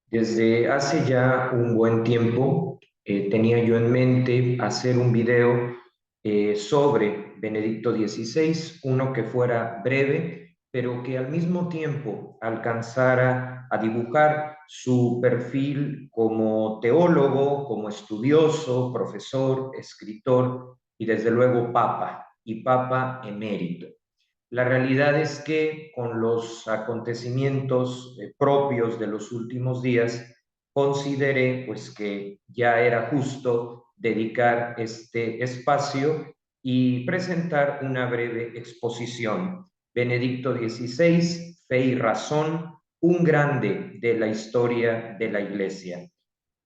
Desde hace ya un buen tiempo tenía yo en mente hacer un video sobre Benedicto XVI, uno que fuera breve, pero que al mismo tiempo alcanzara a dibujar su perfil como teólogo, como estudioso, profesor, escritor y desde luego papa y papa emérito. La realidad es que con los acontecimientos propios de los últimos días, consideré pues que ya era justo dedicar este espacio y presentar una breve exposición. Benedicto XVI, Fe y Razón, un grande de la historia de la Iglesia,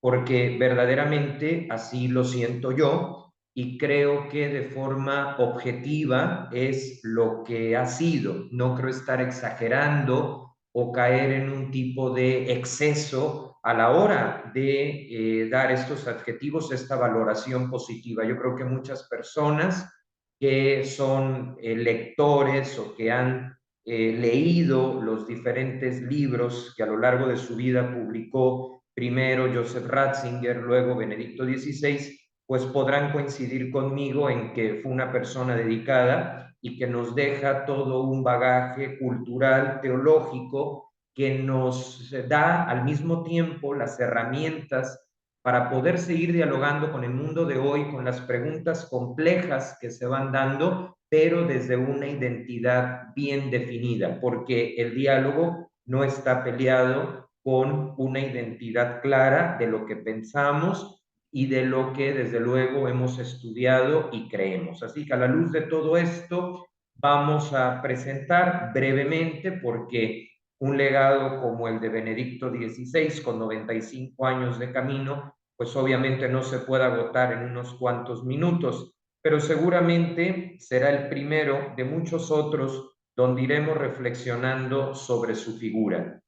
porque verdaderamente así lo siento yo y creo que de forma objetiva es lo que ha sido. No creo estar exagerando o caer en un tipo de exceso a la hora de dar estos adjetivos, esta valoración positiva. Yo creo que muchas personas que son lectores o que han leído los diferentes libros que a lo largo de su vida publicó primero Joseph Ratzinger, luego Benedicto XVI, pues podrán coincidir conmigo en que fue una persona dedicada y que nos deja todo un bagaje cultural, teológico, que nos da al mismo tiempo las herramientas para poder seguir dialogando con el mundo de hoy, con las preguntas complejas que se van dando, pero desde una identidad bien definida, porque el diálogo no está peleado con una identidad clara de lo que pensamos y de lo que desde luego hemos estudiado y creemos. Así que a la luz de todo esto vamos a presentar brevemente, porque un legado como el de Benedicto XVI, con 95 años de camino, pues obviamente no se puede agotar en unos cuantos minutos, pero seguramente será el primero de muchos otros donde iremos reflexionando sobre su figura.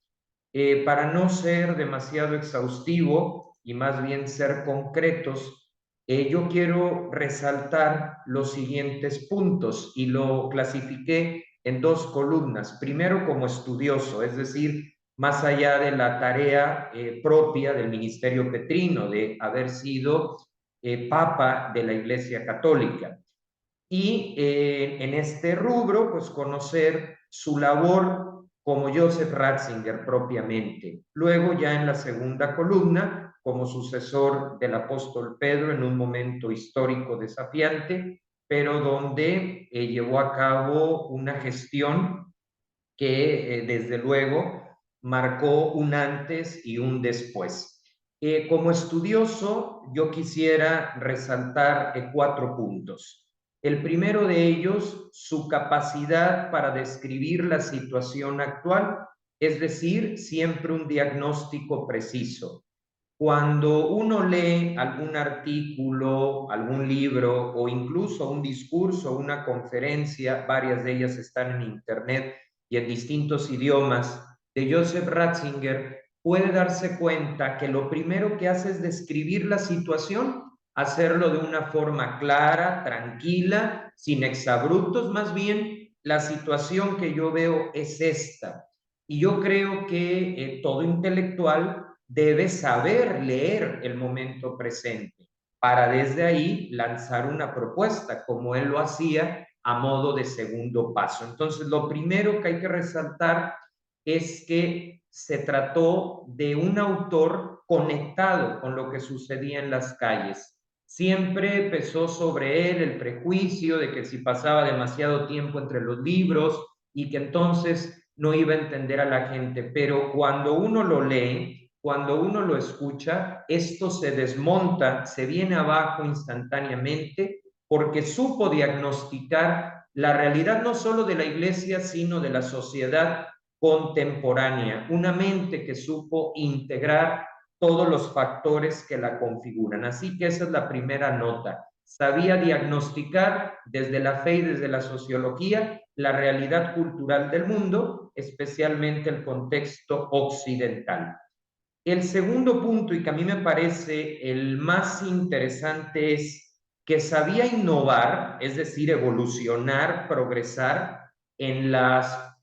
Para no ser demasiado exhaustivo y más bien ser concretos, yo quiero resaltar los siguientes puntos y lo clasifiqué en dos columnas. Primero, como estudioso, es decir, más allá de la tarea propia del ministerio petrino, de haber sido papa de la Iglesia Católica. Y en este rubro, pues conocer su labor como Joseph Ratzinger propiamente. Luego ya en la segunda columna, como sucesor del apóstol Pedro en un momento histórico desafiante, pero donde llevó a cabo una gestión que desde luego marcó un antes y un después. Como estudioso, yo quisiera resaltar cuatro puntos. El primero de ellos, su capacidad para describir la situación actual, es decir, siempre un diagnóstico preciso. Cuando uno lee algún artículo, algún libro o incluso un discurso, una conferencia, varias de ellas están en internet y en distintos idiomas, de Joseph Ratzinger, puede darse cuenta que lo primero que hace es describir la situación, hacerlo de una forma clara, tranquila, sin exabruptos, más bien la situación que yo veo es esta. Y yo creo que todo intelectual debe saber leer el momento presente para desde ahí lanzar una propuesta, como él lo hacía a modo de segundo paso. Entonces, lo primero que hay que resaltar es que se trató de un autor conectado con lo que sucedía en las calles. Siempre pesó sobre él el prejuicio de que si pasaba demasiado tiempo entre los libros y que entonces no iba a entender a la gente, pero cuando uno lo lee, cuando uno lo escucha, esto se desmonta, se viene abajo instantáneamente, porque supo diagnosticar la realidad no solo de la iglesia, sino de la sociedad contemporánea, una mente que supo integrar todos los factores que la configuran. Así que esa es la primera nota. Sabía diagnosticar desde la fe y desde la sociología la realidad cultural del mundo, especialmente el contexto occidental. El segundo punto, y que a mí me parece el más interesante, es que sabía innovar, es decir, evolucionar, progresar en las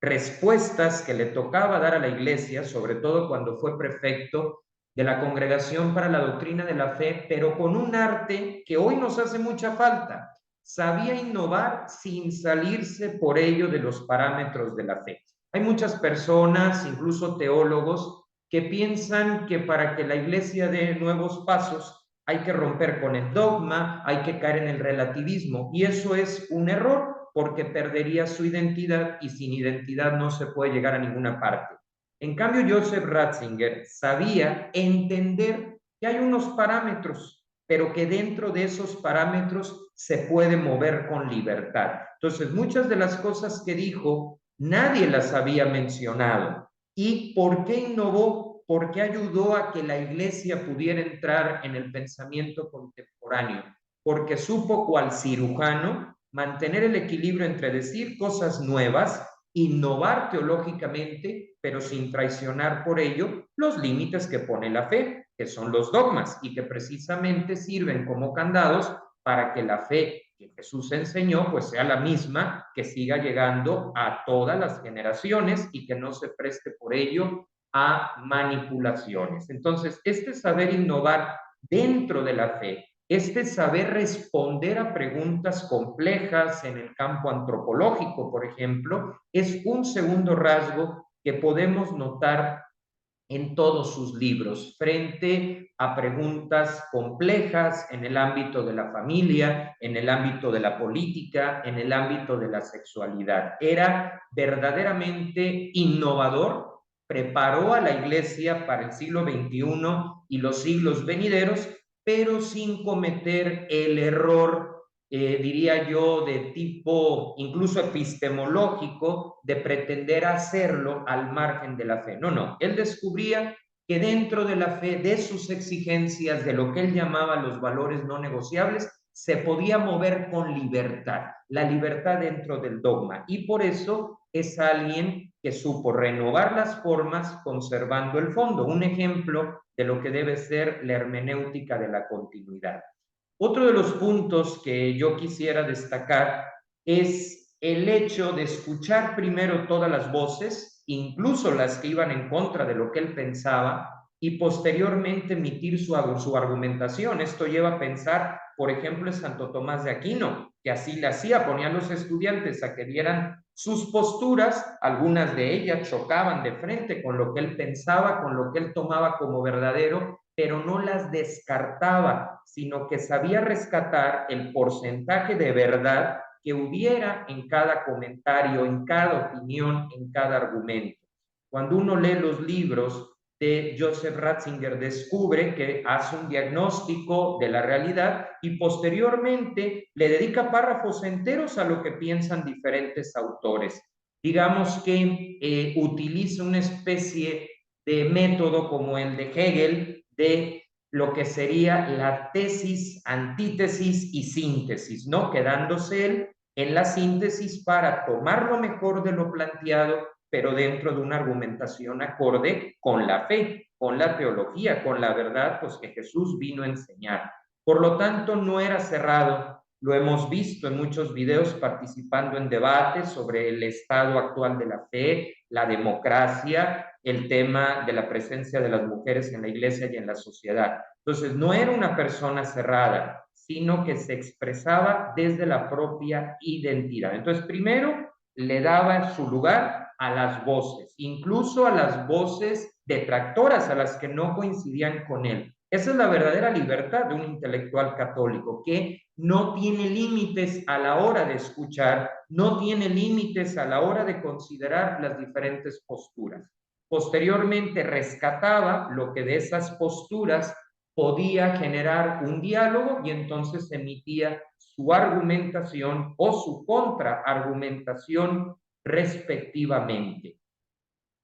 respuestas que le tocaba dar a la iglesia, sobre todo cuando fue prefecto de la Congregación para la Doctrina de la Fe, pero con un arte que hoy nos hace mucha falta. Sabía innovar sin salirse por ello de los parámetros de la fe. Hay muchas personas, incluso teólogos, que piensan que para que la iglesia dé nuevos pasos hay que romper con el dogma, hay que caer en el relativismo, y eso es un error porque perdería su identidad y sin identidad no se puede llegar a ninguna parte. En cambio, Joseph Ratzinger sabía entender que hay unos parámetros, pero que dentro de esos parámetros se puede mover con libertad. Entonces, muchas de las cosas que dijo, nadie las había mencionado. ¿Y por qué innovó? Porque ayudó a que la iglesia pudiera entrar en el pensamiento contemporáneo, porque supo, cual cirujano, mantener el equilibrio entre decir cosas nuevas, innovar teológicamente, pero sin traicionar por ello los límites que pone la fe, que son los dogmas y que precisamente sirven como candados para que la fe que Jesús enseñó pues sea la misma, que siga llegando a todas las generaciones y que no se preste por ello a manipulaciones. Entonces, este saber innovar dentro de la fe, este saber responder a preguntas complejas en el campo antropológico, por ejemplo, es un segundo rasgo que podemos notar en todos sus libros, frente a preguntas complejas en el ámbito de la familia, en el ámbito de la política, en el ámbito de la sexualidad. Era verdaderamente innovador, preparó a la iglesia para el siglo XXI y los siglos venideros, pero sin cometer el error, diría yo, de tipo incluso epistemológico, de pretender hacerlo al margen de la fe. No, no, él descubría que dentro de la fe, de sus exigencias, de lo que él llamaba los valores no negociables, se podía mover con libertad, la libertad dentro del dogma. Y por eso es alguien que supo renovar las formas conservando el fondo. Un ejemplo de lo que debe ser la hermenéutica de la continuidad. Otro de los puntos que yo quisiera destacar es el hecho de escuchar primero todas las voces, incluso las que iban en contra de lo que él pensaba, y posteriormente emitir su argumentación. Esto lleva a pensar, por ejemplo, en Santo Tomás de Aquino, que así le hacía, ponía a los estudiantes a que dieran sus posturas, algunas de ellas chocaban de frente con lo que él pensaba, con lo que él tomaba como verdadero, pero no las descartaba, sino que sabía rescatar el porcentaje de verdad que hubiera en cada comentario, en cada opinión, en cada argumento. Cuando uno lee los libros de Joseph Ratzinger, descubre que hace un diagnóstico de la realidad y posteriormente le dedica párrafos enteros a lo que piensan diferentes autores. Digamos que utiliza una especie de método como el de Hegel, de lo que sería la tesis, antítesis y síntesis, ¿no? Quedándose él en la síntesis para tomar lo mejor de lo planteado, pero dentro de una argumentación acorde con la fe, con la teología, con la verdad, pues que Jesús vino a enseñar. Por lo tanto, no era cerrado. Lo hemos visto en muchos videos participando en debates sobre el estado actual de la fe, la democracia, el tema de la presencia de las mujeres en la iglesia y en la sociedad. Entonces, no era una persona cerrada, sino que se expresaba desde la propia identidad. Entonces, primero le daba su lugar a las voces, incluso a las voces detractoras, a las que no coincidían con él. Esa es la verdadera libertad de un intelectual católico, que no tiene límites a la hora de escuchar, no tiene límites a la hora de considerar las diferentes posturas. Posteriormente rescataba lo que de esas posturas podía generar un diálogo y entonces emitía su argumentación o su contraargumentación respectivamente.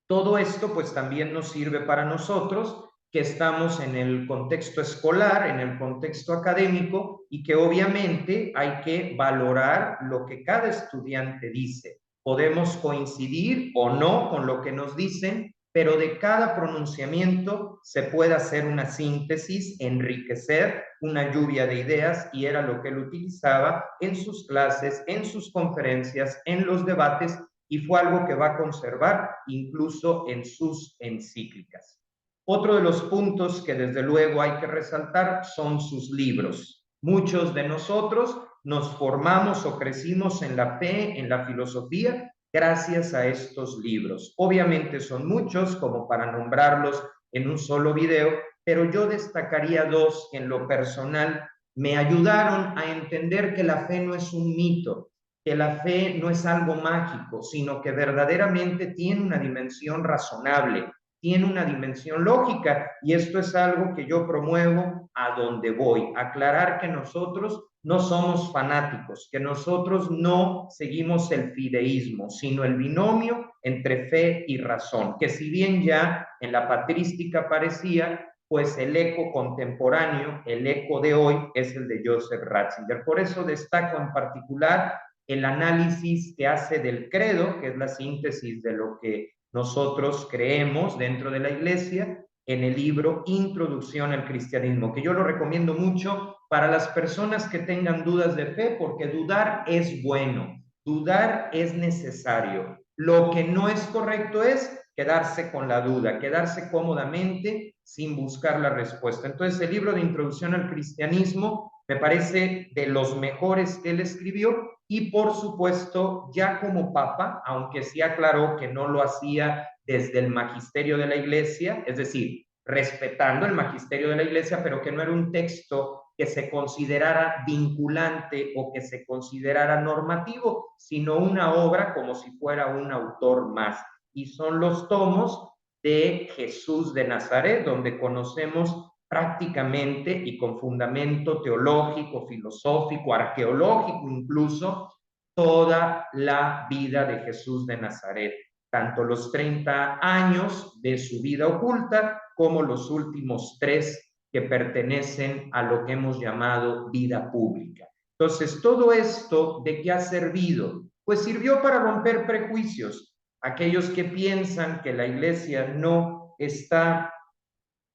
Todo esto pues también nos sirve para nosotros que estamos en el contexto escolar, en el contexto académico y que obviamente hay que valorar lo que cada estudiante dice. Podemos coincidir o no con lo que nos dicen, pero de cada pronunciamiento se puede hacer una síntesis, enriquecer una lluvia de ideas, y era lo que él utilizaba en sus clases, en sus conferencias, en los debates, y fue algo que va a conservar incluso en sus encíclicas. Otro de los puntos que desde luego hay que resaltar son sus libros. Muchos de nosotros nos formamos o crecimos en la fe, en la filosofía, gracias a estos libros. Obviamente son muchos como para nombrarlos en un solo video, pero yo destacaría dos que en lo personal me ayudaron a entender que la fe no es un mito, que la fe no es algo mágico, sino que verdaderamente tiene una dimensión razonable, tiene una dimensión lógica, y esto es algo que yo promuevo a donde voy, aclarar que nosotros no somos fanáticos, que nosotros no seguimos el fideísmo, sino el binomio entre fe y razón, que si bien ya en la patrística aparecía, pues el eco contemporáneo, el eco de hoy, es el de Joseph Ratzinger. Por eso destaco en particular el análisis que hace del credo, que es la síntesis de lo que nosotros creemos dentro de la iglesia, en el libro Introducción al Cristianismo, que yo lo recomiendo mucho para las personas que tengan dudas de fe, porque dudar es bueno, dudar es necesario. Lo que no es correcto es quedarse con la duda, quedarse cómodamente sin buscar la respuesta. Entonces, el libro de Introducción al Cristianismo me parece de los mejores que él escribió, y por supuesto, ya como papa, aunque sí aclaró que no lo hacía desde el magisterio de la iglesia, es decir, respetando el magisterio de la iglesia, pero que no era un texto que se considerara vinculante o que se considerara normativo, sino una obra como si fuera un autor más. Y son los tomos de Jesús de Nazaret, donde conocemos prácticamente y con fundamento teológico, filosófico, arqueológico incluso, toda la vida de Jesús de Nazaret, tanto los 30 años de su vida oculta como los últimos 3 que pertenecen a lo que hemos llamado vida pública. Entonces, todo esto, ¿de qué ha servido? Pues sirvió para romper prejuicios. Aquellos que piensan que la iglesia no está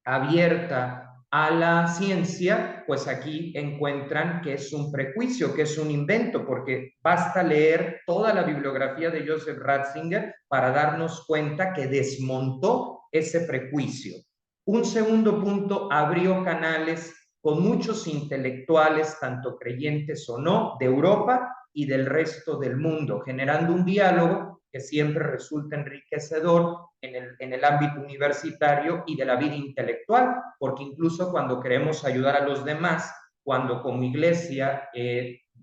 abierta a la ciencia, pues aquí encuentran que es un prejuicio, que es un invento, porque basta leer toda la bibliografía de Joseph Ratzinger para darnos cuenta que desmontó ese prejuicio. Un segundo punto, abrió canales con muchos intelectuales, tanto creyentes o no, de Europa y del resto del mundo, generando un diálogo que siempre resulta enriquecedor en el ámbito universitario y de la vida intelectual, porque incluso cuando queremos ayudar a los demás, cuando como iglesia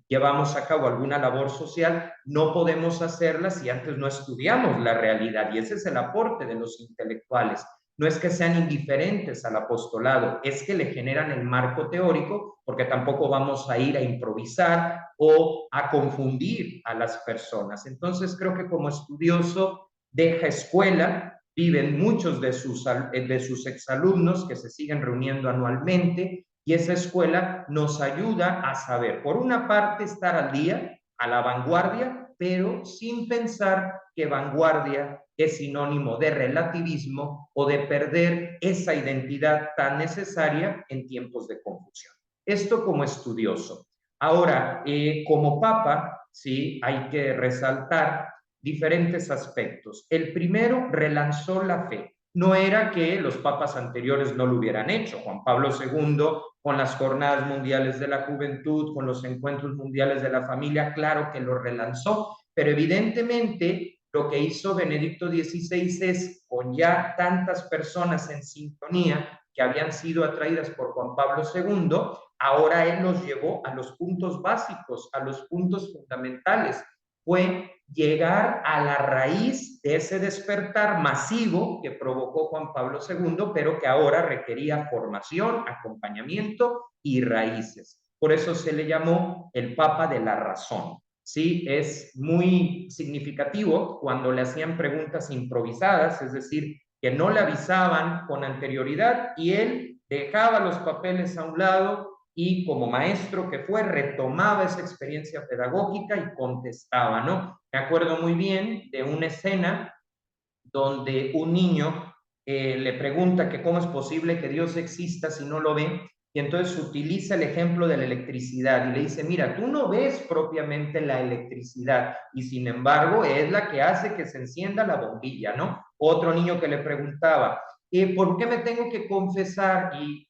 llevamos a cabo alguna labor social, no podemos hacerla si antes no estudiamos la realidad, y ese es el aporte de los intelectuales. No es que sean indiferentes al apostolado, es que le generan el marco teórico, porque tampoco vamos a ir a improvisar o a confundir a las personas. Entonces creo que como estudioso deja escuela, viven muchos de sus exalumnos que se siguen reuniendo anualmente, y esa escuela nos ayuda a saber, por una parte, estar al día, a la vanguardia, pero sin pensar que vanguardia es sinónimo de relativismo o de perder esa identidad tan necesaria en tiempos de confusión. Esto como estudioso. Ahora, como papa, sí, hay que resaltar diferentes aspectos. El primero, relanzó la fe. No era que los papas anteriores no lo hubieran hecho. Juan Pablo II, con las jornadas mundiales de la juventud, con los encuentros mundiales de la familia, claro que lo relanzó, pero evidentemente lo que hizo Benedicto XVI es, con ya tantas personas en sintonía que habían sido atraídas por Juan Pablo II, ahora él los llevó a los puntos básicos, a los puntos fundamentales. Fue llegar a la raíz de ese despertar masivo que provocó Juan Pablo II, pero que ahora requería formación, acompañamiento y raíces. Por eso se le llamó el Papa de la Razón. Sí, es muy significativo cuando le hacían preguntas improvisadas, es decir, que no le avisaban con anterioridad, y él dejaba los papeles a un lado y, como maestro que fue, retomaba esa experiencia pedagógica y contestaba, ¿no? Me acuerdo muy bien de una escena donde un niño le pregunta que cómo es posible que Dios exista si no lo ve, y entonces utiliza el ejemplo de la electricidad y le dice, mira, tú no ves propiamente la electricidad y sin embargo es la que hace que se encienda la bombilla, ¿no? Otro niño que le preguntaba, ¿por qué me tengo que confesar? Y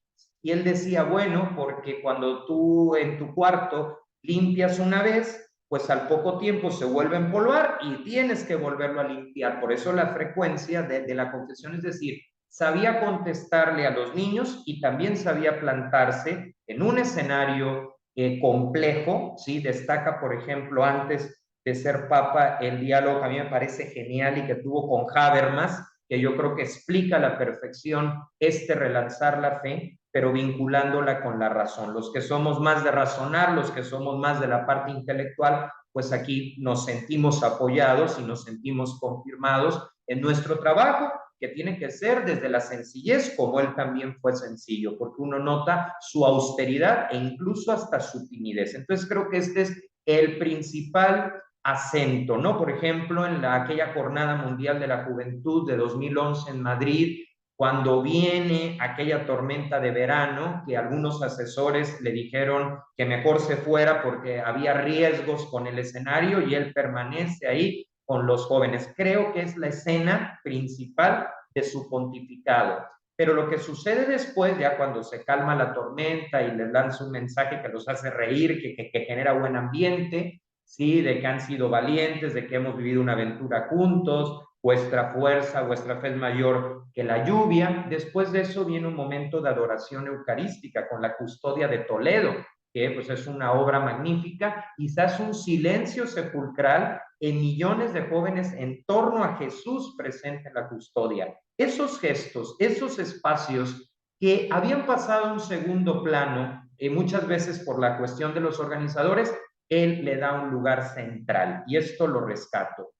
él decía, bueno, porque cuando tú en tu cuarto limpias una vez, pues al poco tiempo se vuelve a empolvar y tienes que volverlo a limpiar. Por eso la frecuencia de la confesión, es decir, sabía contestarle a los niños y también sabía plantarse en un escenario complejo, ¿sí? Destaca, por ejemplo, antes de ser papa, el diálogo que a mí me parece genial y que tuvo con Habermas, que yo creo que explica a la perfección este relanzar la fe, pero vinculándola con la razón. Los que somos más de razonar, los que somos más de la parte intelectual, pues aquí nos sentimos apoyados y nos sentimos confirmados en nuestro trabajo, que tiene que ser desde la sencillez, como él también fue sencillo, porque uno nota su austeridad e incluso hasta su timidez. Entonces creo que este es el principal acento, ¿no? Por ejemplo, en aquella Jornada Mundial de la Juventud de 2011 en Madrid, cuando viene aquella tormenta de verano, que algunos asesores le dijeron que mejor se fuera porque había riesgos con el escenario y él permanece ahí con los jóvenes. Creo que es la escena principal de su pontificado. Pero lo que sucede después, ya cuando se calma la tormenta y les lanza un mensaje que los hace reír, que genera buen ambiente, ¿sí? De que han sido valientes, de que hemos vivido una aventura juntos, vuestra fuerza, vuestra fe es mayor que la lluvia. Después de eso viene un momento de adoración eucarística con la custodia de Toledo, que pues es una obra magnífica, quizás un silencio sepulcral en millones de jóvenes en torno a Jesús presente en la custodia. Esos gestos, esos espacios que habían pasado a un segundo plano, muchas veces por la cuestión de los organizadores, él le da un lugar central y esto lo rescato.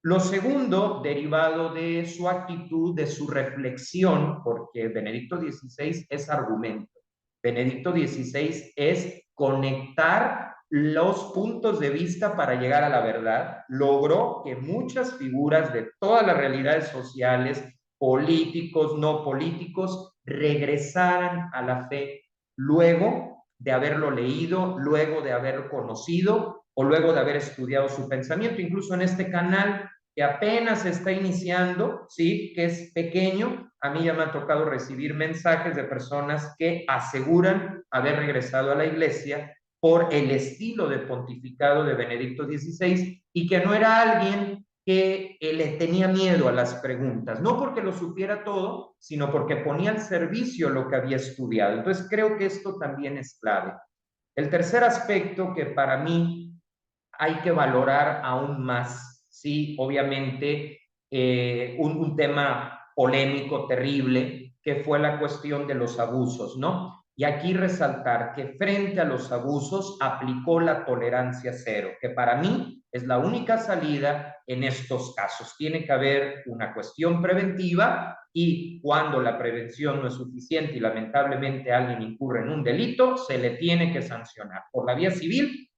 Lo segundo, derivado de su actitud, de su reflexión, porque Benedicto XVI es argumento. Benedicto XVI es conectar los puntos de vista para llegar a la verdad. Logró que muchas figuras de todas las realidades sociales, políticos, no políticos, regresaran a la fe luego de haberlo leído, luego de haberlo conocido o luego de haber estudiado su pensamiento. Incluso en este canal que apenas está iniciando, ¿sí? Que es pequeño, a mí ya me ha tocado recibir mensajes de personas que aseguran haber regresado a la iglesia por el estilo de pontificado de Benedicto XVI y que no era alguien que le tenía miedo a las preguntas, no porque lo supiera todo, sino porque ponía al servicio lo que había estudiado. Entonces creo que esto también es clave. El tercer aspecto que para mí hay que valorar aún más, sí, obviamente un tema polémico, terrible, que fue la cuestión de los abusos, ¿no? Y aquí resaltar que frente a los abusos aplicó la tolerancia cero, que para mí es la única salida en estos casos. Tiene que haber una cuestión preventiva y cuando la prevención no es suficiente y lamentablemente alguien incurre en un delito, se le tiene que sancionar por la vía civil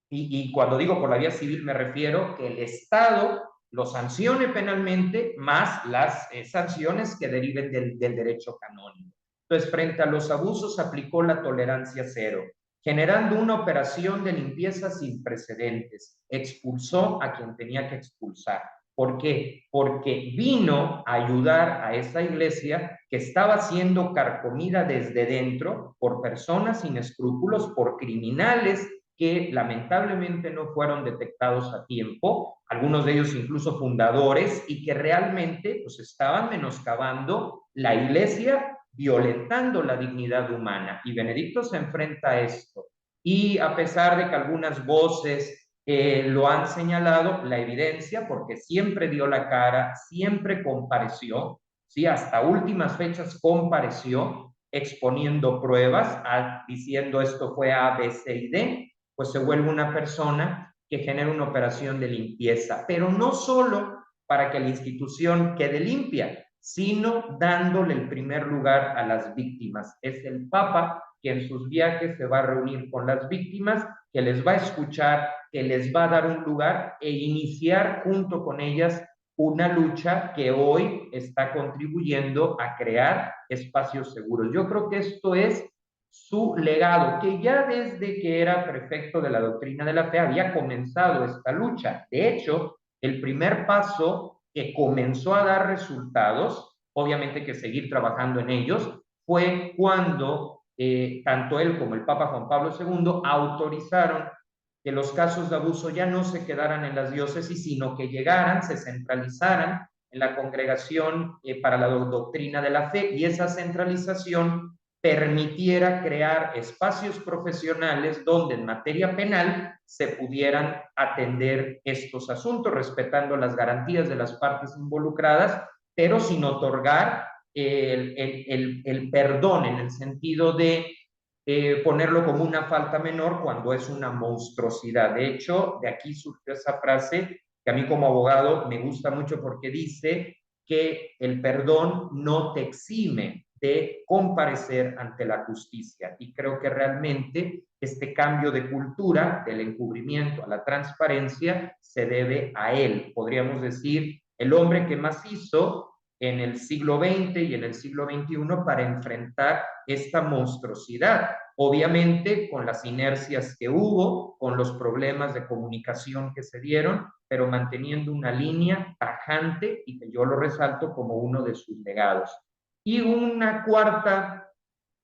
y cuando digo por la vía civil me refiero que el Estado lo sancione penalmente más las sanciones que deriven del derecho canónico. Entonces, frente a los abusos aplicó la tolerancia cero, generando una operación de limpieza sin precedentes. Expulsó a quien tenía que expulsar. ¿Por qué? Porque vino a ayudar a esa iglesia que estaba siendo carcomida desde dentro por personas sin escrúpulos, por criminales que lamentablemente no fueron detectados a tiempo, algunos de ellos incluso fundadores, y que realmente pues, estaban menoscabando la iglesia, violentando la dignidad humana. Y Benedicto se enfrenta a esto. Y a pesar de que algunas voces lo han señalado, la evidencia, porque siempre dio la cara, siempre compareció, ¿sí? Hasta últimas fechas compareció, exponiendo pruebas, diciendo esto fue A, B, C y D, pues se vuelve una persona que genera una operación de limpieza, pero no solo para que la institución quede limpia, sino dándole el primer lugar a las víctimas. Es el Papa que en sus viajes se va a reunir con las víctimas, que les va a escuchar, que les va a dar un lugar e iniciar junto con ellas una lucha que hoy está contribuyendo a crear espacios seguros. Yo creo que esto es su legado, que ya desde que era prefecto de la doctrina de la fe había comenzado esta lucha. De hecho, el primer paso que comenzó a dar resultados, obviamente que seguir trabajando en ellos, fue cuando tanto él como el Papa Juan Pablo II autorizaron que los casos de abuso ya no se quedaran en las diócesis, sino que llegaran, se centralizaran en la Congregación para la Doctrina de la Fe, y esa centralización permitiera crear espacios profesionales donde en materia penal se pudieran atender estos asuntos, respetando las garantías de las partes involucradas, pero sin otorgar el perdón en el sentido de ponerlo como una falta menor cuando es una monstruosidad. De hecho, de aquí surgió esa frase que a mí como abogado me gusta mucho, porque dice que el perdón no te exime de comparecer ante la justicia. Y creo que realmente este cambio de cultura del encubrimiento a la transparencia se debe a él. Podríamos decir, el hombre que más hizo en el siglo XX y en el siglo XXI para enfrentar esta monstruosidad. Obviamente con las inercias que hubo, con los problemas de comunicación que se dieron, pero manteniendo una línea tajante, y que yo lo resalto como uno de sus legados. Y una cuarta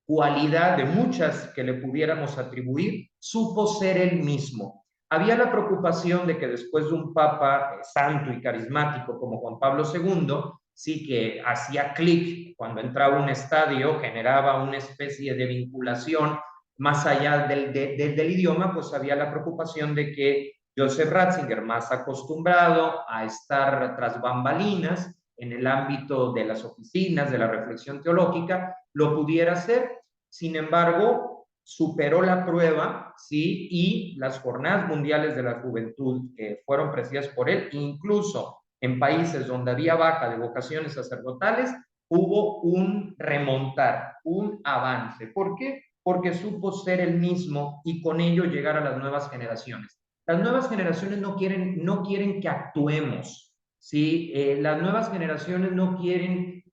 cualidad de muchas que le pudiéramos atribuir, supo ser él mismo. Había la preocupación de que después de un papa santo y carismático como Juan Pablo II, sí, que hacía clic cuando entraba a un estadio, generaba una especie de vinculación más allá del idioma, pues había la preocupación de que Joseph Ratzinger, más acostumbrado a estar tras bambalinas en el ámbito de las oficinas, de la reflexión teológica, lo pudiera hacer. Sin embargo, superó la prueba, ¿sí? Y las Jornadas Mundiales de la Juventud, que fueron presididas por él, incluso en países donde había baja de vocaciones sacerdotales, hubo un remontar, un avance. ¿Por qué? Porque supo ser el mismo y con ello llegar a las nuevas generaciones. Las nuevas generaciones no quieren que actuemos, ¿sí? Las nuevas generaciones no quieren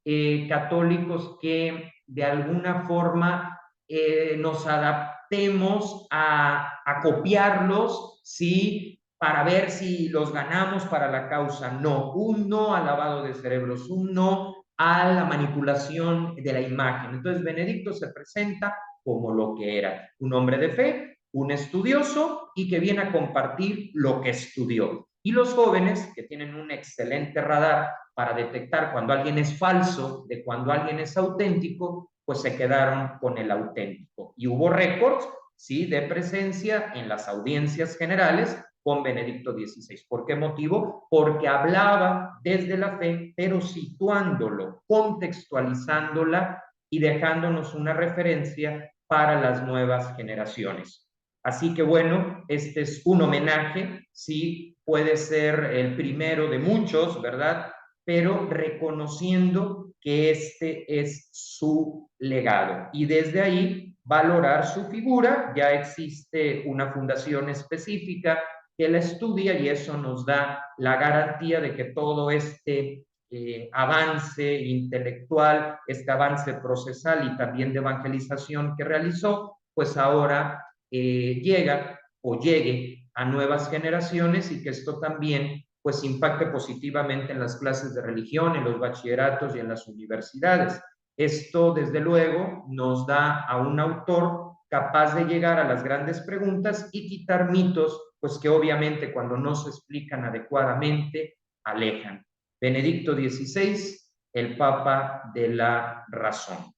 católicos que de alguna forma nos adaptemos a copiarlos, ¿sí? Para ver si los ganamos para la causa. No, un no al lavado de cerebros, un no a la manipulación de la imagen. Entonces Benedicto se presenta como lo que era, un hombre de fe, un estudioso y que viene a compartir lo que estudió. Y los jóvenes, que tienen un excelente radar para detectar cuando alguien es falso de cuando alguien es auténtico, pues se quedaron con el auténtico. Y hubo récords, ¿sí?, de presencia en las audiencias generales con Benedicto XVI. ¿Por qué motivo? Porque hablaba desde la fe, pero situándolo, contextualizándola y dejándonos una referencia para las nuevas generaciones. Así que bueno, este es un homenaje, sí, puede ser el primero de muchos, ¿verdad? Pero reconociendo que este es su legado. Y desde ahí valorar su figura. Ya existe una fundación específica que la estudia y eso nos da la garantía de que todo este avance intelectual, este avance procesal y también de evangelización que realizó, pues ahora llega o llegue a nuevas generaciones, y que esto también pues impacte positivamente en las clases de religión, en los bachilleratos y en las universidades. Esto, desde luego, nos da a un autor capaz de llegar a las grandes preguntas y quitar mitos, pues que obviamente cuando no se explican adecuadamente, alejan. Benedicto XVI, el Papa de la razón.